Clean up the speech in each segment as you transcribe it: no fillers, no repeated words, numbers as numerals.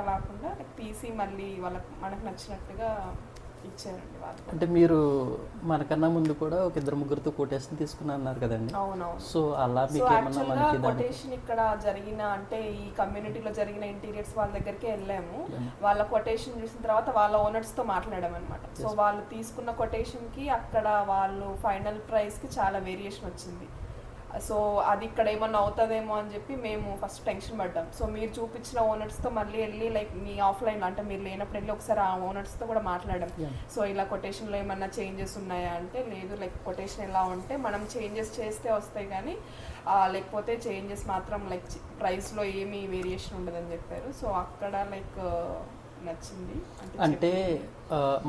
అట్లా కాకుండా తీసి మళ్ళీ మనకు నచ్చినట్టుగా ఇచ్చారండి వాళ్ళు. అంటే మీరు మనకన్నా ముందు కూడా ఒక ఇద్దరు ముగ్గురితో కొటేషన్ తీసుకున్నా అన్నారు కదండి. అవునవును. సో అలా సో మీకు ఏమన్నా యాక్చువల్గా మనకి కొటేషన్ ఇక్కడ జరిగిన అంటే ఈ కమ్యూనిటీలో జరిగిన ఇంటీరియర్స్ వాళ్ళ దగ్గరికి వెళ్ళాము. వాళ్ళ కొటేషన్ చూసిన తర్వాత వాళ్ళ ఓనర్స్తో మాట్లాడాం అనమాట. సో వాళ్ళు తీసుకున్న కొటేషన్కి అక్కడ వాళ్ళు ఫైనల్ ప్రైస్కి చాలా వేరియేషన్ వచ్చింది. సో అది ఇక్కడ ఏమన్నా అవుతుందేమో అని చెప్పి మేము ఫస్ట్ టెన్షన్ పడ్డాం. సో మీరు చూపించిన ఓనర్స్తో మళ్ళీ వెళ్ళి లైక్ మీ ఆఫ్లైన్ అంటే మీరు లేనప్పుడు వెళ్ళి ఒకసారి ఆ ఓనర్స్తో కూడా మాట్లాడాం. సో ఇలా కొటేషన్లో ఏమన్నా చేంజెస్ ఉన్నాయా అంటే లేదు, లైక్ కొటేషన్ ఎలా ఉంటే మనం చేంజెస్ చేస్తే వస్తాయి కానీ లేకపోతే చేంజెస్ మాత్రం లైక్ ప్రైస్లో ఏమీ వేరియేషన్ ఉండదని చెప్పారు. సో అక్కడ లైక్ నచ్చింది. అంటే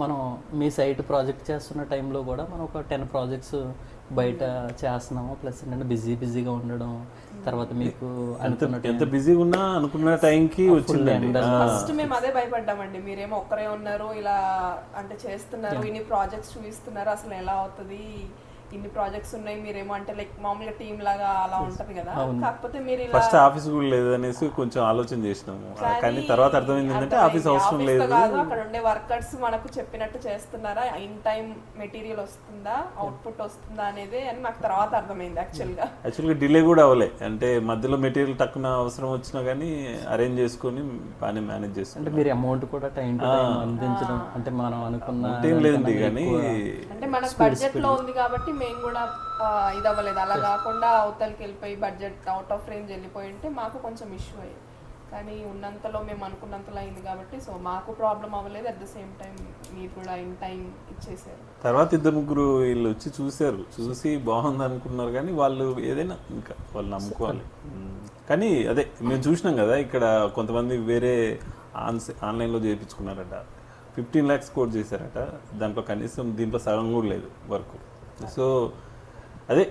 మనం మీ సైట్ ప్రాజెక్ట్ చేస్తున్న టైంలో కూడా మనం ఒక 10 ప్రాజెక్ట్స్ బయట చేస్తున్నాము. ప్లస్ ఏంటంటే బిజీగా ఉండడం, తర్వాత మీకు ఎంత బిజీగా ఉన్నా అనుకున్న టైంకి వచ్చిందండి. ఫస్ట్ మేము అదే భయపడ్డామండి, మీరేమో ఒక్కరే ఉన్నారు ఇలా అంటే చేస్తున్నారు, ఇన్ని ప్రాజెక్ట్స్ చూపిస్తున్నారు, అసలు ఎలా అవుతుంది, ఇన్ని ప్రాజెక్ట్స్ ఉన్నాయి, మీరేమో అంటే లైక్ మామూలుగా టీమ్ లాగా అలా ఉంటది కదా. కాకపోతే మీరు ఫస్ట్ ఆఫీస్ కూడా లేదు అనేసి కొంచెం ఆలోచన చేసినాము. కానీ తర్వాత అర్థమైంది ఏంటంటే ఆఫీస్ అవసరం లేదు, అక్కడ ఉండే వర్కర్స్ మనకు చెప్పినట్టు చేస్తున్నారా, ఇన్ టైం మెటీరియల్ వస్తుందా, అవుట్పుట్ వస్తుందా అనేది అని నాకు తర్వాత అర్థమైంది. యాక్చువల్గా డిలే కూడా అవ్వలే, అంటే మధ్యలో మెటీరియల్ టక్కున అవసరం వచ్చినా కానీ అరేంజ్ చేసుకొని బాగానే మేనేజ్ చేస్తాం. అంటే మీరు అమౌంట్ కూడా టైం టు టైం అందించడం, అంటే మనం అనుకున్న ఏం లేదండి. కానీ అంటే మనకు బడ్జెట్ లో ఉంది కాబట్టి మేము కూడా ఇది అవ్వలేదు. అలా కాకుండా అవతలకి వెళ్ళిపోయి బడ్జెట్ అవుట్ ఆఫ్ రేంజ్ వెళ్ళిపోయి ఉంటే మాకు కొంచెం ఇష్యూ అయ్యింది. కానీ ఉన్నంతలో మేము అనుకున్నంతలో అయింది కాబట్టి సో మాకు ప్రాబ్లం అవ్వలేదు. అట్ ద సేమ్ టైం మీరు కూడా ఇన్ టైం ఇచ్చేసారు. తర్వాత ఇద్దరు ముగ్గురు వీళ్ళు వచ్చి చూశారు, చూసి బాగుంది అనుకున్నారు. కానీ వాళ్ళు ఏదైనా ఇంకా వాళ్ళు నమ్ముకోవాలి. కానీ అదే మేము చూసినాం కదా, ఇక్కడ కొంతమంది వేరే ఆన్లైన్లో చేయించుకున్నారట, 15 lakhs కోట్ చేశారట. దాంట్లో కనీసం దీంట్లో సగం కూడా లేదు వర్క్. సో అదే